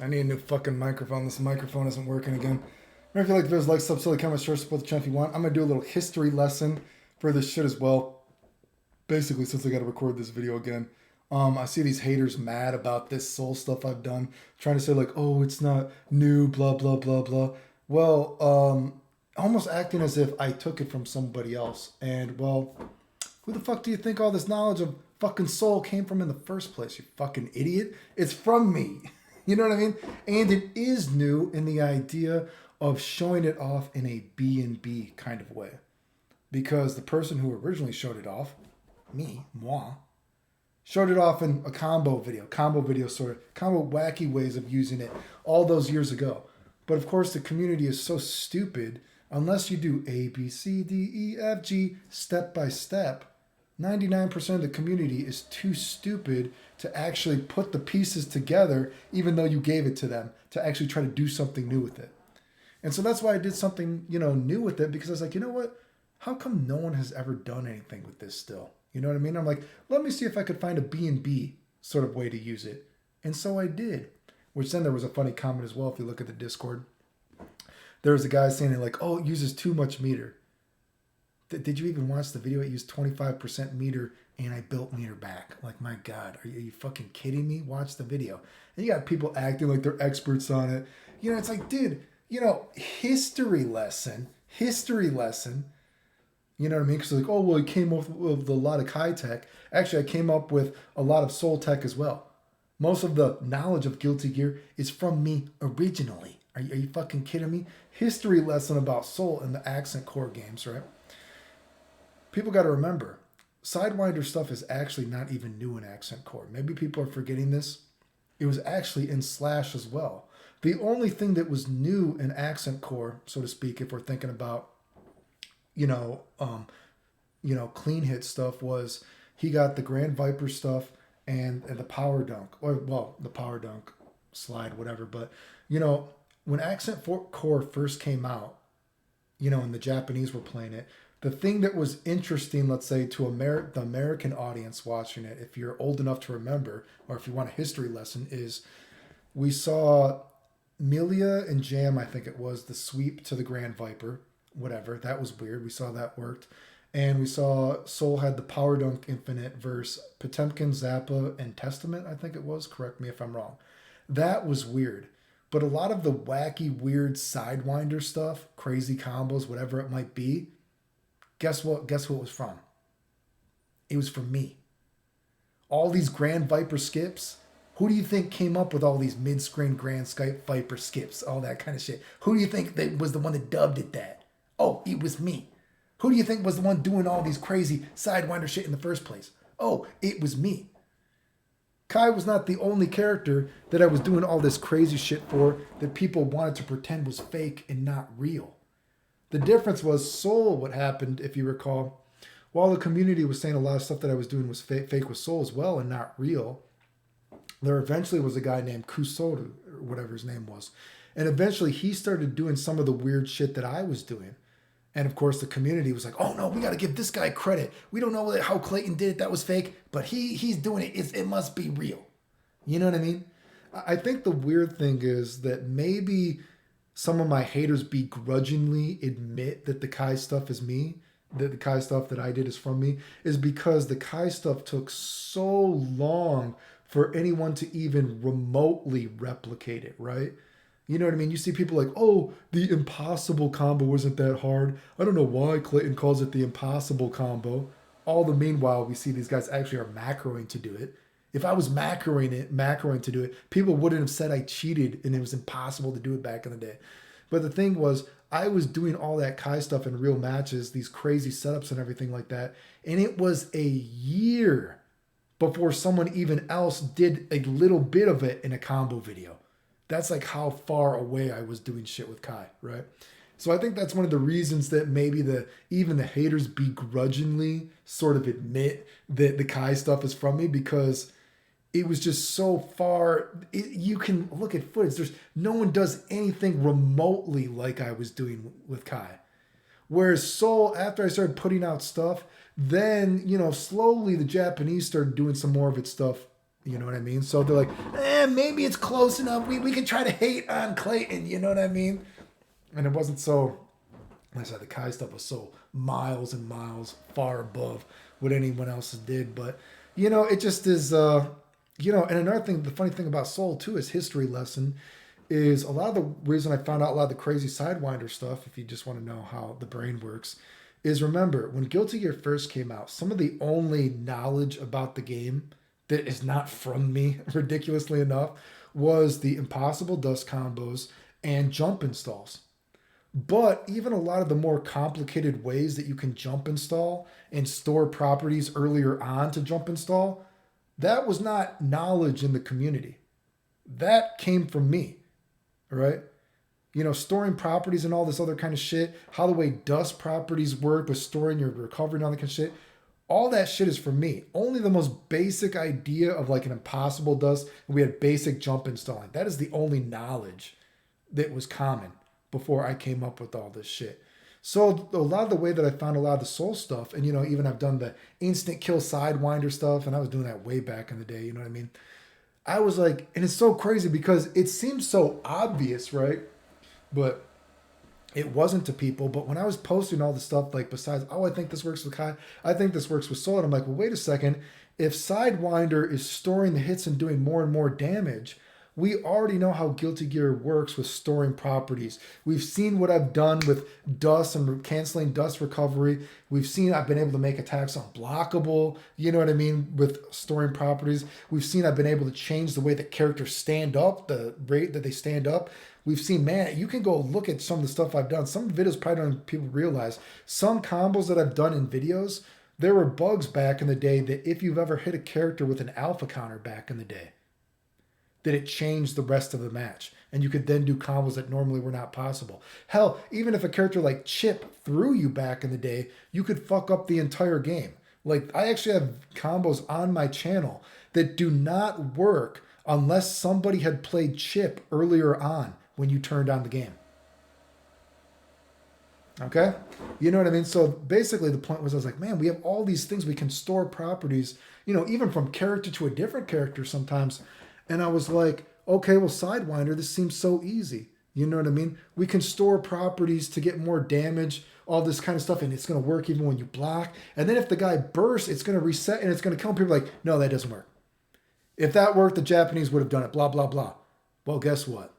I need a new fucking microphone. This microphone isn't working again. Remember, if you like videos, like, sub, silly, comment, share, support the channel if you want. I'm gonna do a little history lesson for this shit as well. Basically, since I gotta record this video again. I see these haters mad about this soul stuff I've done, trying to say like, oh, it's not new, blah blah blah blah. Well, almost acting as if I took it from somebody else. And well, who the fuck do you think all this knowledge of fucking soul came from in the first place, you fucking idiot? It's from me. You know what I mean? And it is new in the idea of showing it off in a B&B kind of way. Because the person who originally showed it off, me, moi, showed it off in a combo video sort of, combo wacky ways of using it all those years ago. But of course, the community is so stupid, unless you do A, B, C, D, E, F, G, step by step, 99% of the community is too stupid to actually put the pieces together, even though you gave it to them, to actually try to do something new with it. And so that's why I did something, new with it, because I was like, you know what? How come no one has ever done anything with this still? You know what I mean? I'm like, let me see if I could find a B&B sort of way to use it. And so I did. Which then there was a funny comment as well, if you look at the Discord. There was a guy saying like, oh, it uses too much meter. Did you even watch the video? It used 25% meter and I built meter back. Like, my God, are you fucking kidding me? Watch the video. And you got people acting like they're experts on it. It's like, dude, history lesson. You know what I mean? Because like, oh, well, it came up with a lot of Kai tech. Actually, I came up with a lot of soul tech as well. Most of the knowledge of Guilty Gear is from me originally. Are you fucking kidding me? History lesson about soul in the Accent Core games, right? People got to remember, Sidewinder stuff is actually not even new in Accent Core. Maybe people are forgetting this. It was actually in Slash as well. The only thing that was new in Accent Core, so to speak, if we're thinking about, clean hit stuff, was he got the Grand Viper stuff and the Power Dunk, or well, the Power Dunk slide, whatever. But when Accent Core first came out, and the Japanese were playing it, the thing that was interesting, let's say, to the American audience watching it, if you're old enough to remember, or if you want a history lesson, is we saw Milia and Jam, I think it was, the sweep to the Grand Viper, whatever. That was weird. We saw that worked. And we saw Soul had the Power Dunk Infinite versus Potemkin, Zappa, and Testament, I think it was. Correct me if I'm wrong. That was weird. But a lot of the wacky, weird Sidewinder stuff, crazy combos, whatever it might be, guess what? Guess who it was from? It was from me. All these Grand Viper skips. Who do you think came up with all these mid-screen Grand Skype Viper skips, all that kind of shit? Who do you think that was the one that dubbed it that? Oh, it was me. Who do you think was the one doing all these crazy Sidewinder shit in the first place? Oh, it was me. Kai was not the only character that I was doing all this crazy shit for that people wanted to pretend was fake and not real. The difference was Soul, what happened, if you recall, while the community was saying a lot of stuff that I was doing was fake with Soul as well and not real, there eventually was a guy named Kusoru, or whatever his name was. And eventually he started doing some of the weird shit that I was doing. And of course the community was like, oh no, we got to give this guy credit. We don't know how Clayton did it. That was fake, but he's doing it. It must be real. You know what I mean? I think the weird thing is that maybe some of my haters begrudgingly admit that the Kai stuff is me, that the Kai stuff that I did is from me, is because the Kai stuff took so long for anyone to even remotely replicate it, right? You know what I mean? You see people like, oh, the impossible combo wasn't that hard. I don't know why Clayton calls it the impossible combo. All the meanwhile, we see these guys actually are macroing to do it. If I was macroing to do it, people wouldn't have said I cheated and it was impossible to do it back in the day. But the thing was, I was doing all that Kai stuff in real matches, these crazy setups and everything like that. And it was a year before someone even else did a little bit of it in a combo video. That's like how far away I was doing shit with Kai, right? So I think that's one of the reasons that maybe even the haters begrudgingly sort of admit that the Kai stuff is from me, because it was just so far. You can look at footage. No one does anything remotely like I was doing with Kai. Whereas Soul, after I started putting out stuff, then, slowly the Japanese started doing some more of its stuff You know what I mean? So they're like, maybe it's close enough. We can try to hate on Clayton. You know what I mean? And it wasn't so, like I said, the Kai stuff was so miles and miles far above what anyone else did. But, it just is, and another thing, the funny thing about Soul too is history lesson is a lot of the reason I found out a lot of the crazy Sidewinder stuff, if you just want to know how the brain works, is remember when Guilty Gear first came out, some of the only knowledge about the game that is not from me, ridiculously enough, was the impossible dust combos and jump installs. But even a lot of the more complicated ways that you can jump install and store properties earlier on to jump install, that was not knowledge in the community. That came from me, right? Storing properties and all this other kind of shit, how the way dust properties work with storing your recovery and all that kind of shit, all that shit is from me. Only the most basic idea of like an impossible dust, we had basic jump installing. That is the only knowledge that was common before I came up with all this shit. So a lot of the way that I found a lot of the Soul stuff, and even I've done the instant kill Sidewinder stuff, and I was doing that way back in the day, you know what I mean? I was like, and it's so crazy because it seems so obvious, right? But it wasn't to people. But when I was posting all the stuff, like besides, I think this works with Kai, I think this works with Soul, and I'm like, well, wait a second. If Sidewinder is storing the hits and doing more and more damage, we already know how Guilty Gear works with storing properties. We've seen what I've done with dust and canceling dust recovery. We've seen I've been able to make attacks unblockable, you know what I mean, with storing properties. We've seen I've been able to change the way that characters stand up, the rate that they stand up. We've seen, man, you can go look at some of the stuff I've done. Some videos probably don't people realize. Some combos that I've done in videos, there were bugs back in the day that if you've ever hit a character with an alpha counter back in the day, that it changed the rest of the match. And you could then do combos that normally were not possible. Hell, even if a character like Chip threw you back in the day, you could fuck up the entire game. Like, I actually have combos on my channel that do not work unless somebody had played Chip earlier on when you turned on the game. Okay? You know what I mean? So basically the point was I was like, man, we have all these things we can store properties, even from character to a different character sometimes. And I was like, okay, well, Sidewinder, this seems so easy. You know what I mean? We can store properties to get more damage, all this kind of stuff, and it's going to work even when you block. And then if the guy bursts, it's going to reset and it's going to kill people. Like, no, that doesn't work. If that worked, the Japanese would have done it, blah, blah, blah. Well, guess what?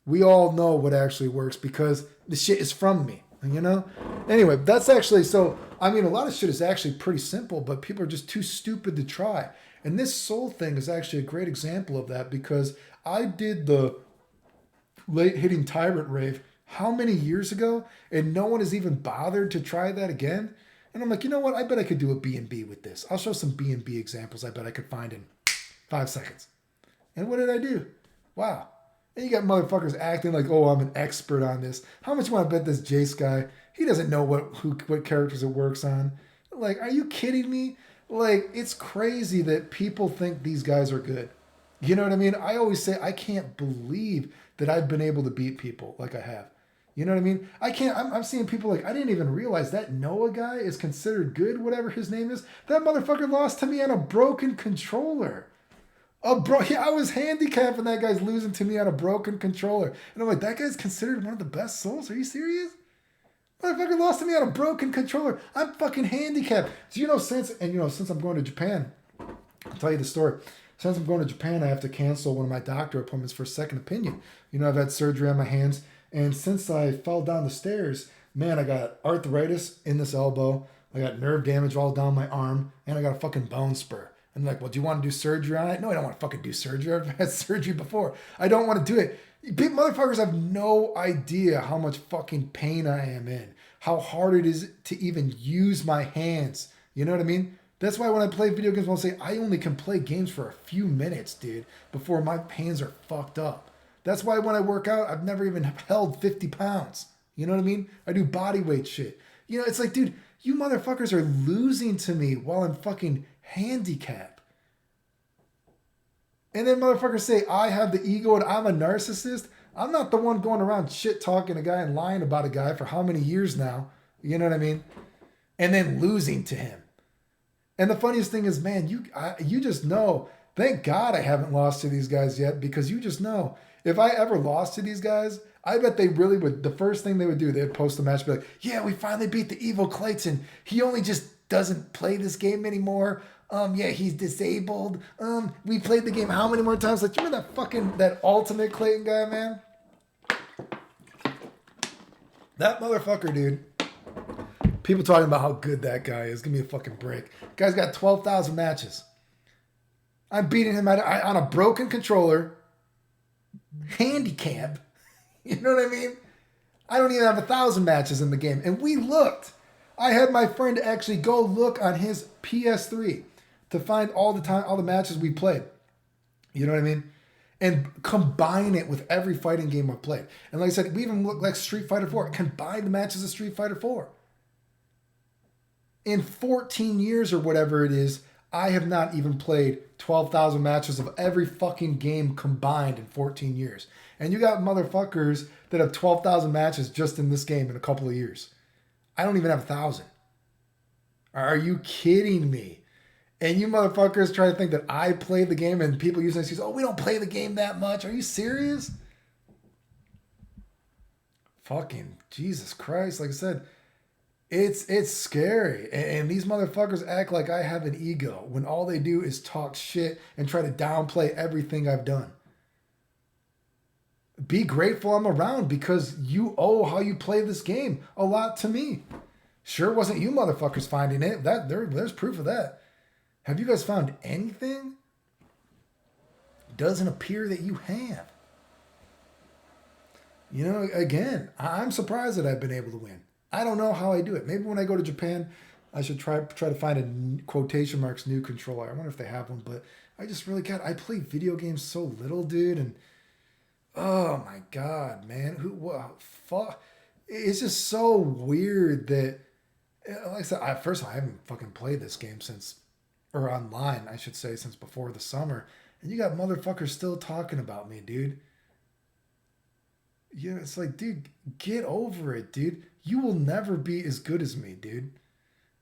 We all know what actually works because the shit is from me, Anyway, that's actually, so, a lot of shit is actually pretty simple, but people are just too stupid to try. And this Soul thing is actually a great example of that because I did the late hitting Tyrant Rave how many years ago, and no one has even bothered to try that again. And I'm like, you know what? I bet I could do a B&B with this. I'll show some B&B examples I bet I could find in 5 seconds. And what did I do? Wow. And you got motherfuckers acting like, oh, I'm an expert on this. How much you want to bet this Jace guy? He doesn't know what characters it works on. Like, are you kidding me? Like, it's crazy that people think these guys are good. You know what I mean? I always say I can't believe that I've been able to beat people like I have. You know what I mean? I'm seeing people like, I didn't even realize that Noah guy is considered good, whatever his name is. That motherfucker lost to me on a broken controller. I was handicapped and that guy's losing to me on a broken controller. And I'm like, that guy's considered one of the best Souls? Are you serious? Motherfucker lost to me on a broken controller. I'm fucking handicapped. So, since I'm going to Japan, I'll tell you the story. Since I'm going to Japan, I have to cancel one of my doctor appointments for a second opinion. I've had surgery on my hands. And since I fell down the stairs, man, I got arthritis in this elbow. I got nerve damage all down my arm. And I got a fucking bone spur. And like, well, do you want to do surgery on it? No, I don't want to fucking do surgery. I've had surgery before. I don't want to do it. Motherfuckers have no idea how much fucking pain I am in. How hard it is to even use my hands. You know what I mean? That's why when I play video games, I'll say I only can play games for a few minutes, dude, before my hands are fucked up. That's why when I work out, I've never even held 50 pounds. You know what I mean? I do body weight shit. It's like, dude, you motherfuckers are losing to me while I'm fucking handicapped. And then motherfuckers say I have the ego and I'm a narcissist. I'm not the one going around shit talking a guy and lying about a guy for how many years now. You know what I mean? And then losing to him. And the funniest thing is, man, you just know Thank God I haven't lost to these guys yet, because you just know if I ever lost to these guys, I bet they really would. The first thing they would do, they'd post the match, be like, "Yeah, we finally beat the evil Clayton. He only just doesn't play this game anymore. Yeah, he's disabled. We played the game how many more times? Like, you remember that ultimate Clayton guy, man? That motherfucker, dude. People talking about how good that guy is. Give me a fucking break. Guy's got 12,000 matches. I'm beating him on a broken controller, handicap. You know what I mean? I don't even have 1,000 matches in the game. And we looked. I had my friend actually go look on his PS3 to find all the matches we played. You know what I mean? And combine it with every fighting game I've played. And like I said, we even look like Street Fighter 4. Combine the matches of Street Fighter 4. In 14 years or whatever it is, I have not even played 12,000 matches of every fucking game combined in 14 years. And you got motherfuckers that have 12,000 matches just in this game in a couple of years. I don't even have 1,000. Are you kidding me? And you motherfuckers try to think that I played the game, and people use this excuse, oh, we don't play the game that much. Are you serious? Fucking Jesus Christ. Like I said, it's scary. And these motherfuckers act like I have an ego when all they do is talk shit and try to downplay everything I've done. Be grateful I'm around, because you owe how you play this game a lot to me. Sure wasn't you motherfuckers finding it. There's proof of that. Have you guys found anything? Doesn't appear that you have. You know, again, I'm surprised that I've been able to win. I don't know how I do it. Maybe when I go to Japan, I should try to find a quotation marks new controller. I wonder if they have one, but I just really I play video games so little, dude, and oh my God, man, fuck? It's just so weird that, like I said, first of all, I haven't fucking played this game or online, I should say, since before the summer, and you got motherfuckers still talking about me, dude. Yeah, it's like, dude, get over it, dude. You will never be as good as me, dude.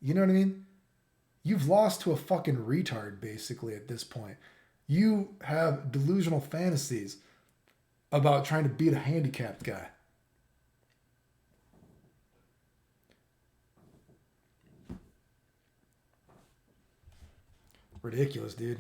You know what I mean? You've lost to a fucking retard, basically, at this point. You have delusional fantasies about trying to beat a handicapped guy. Ridiculous, dude.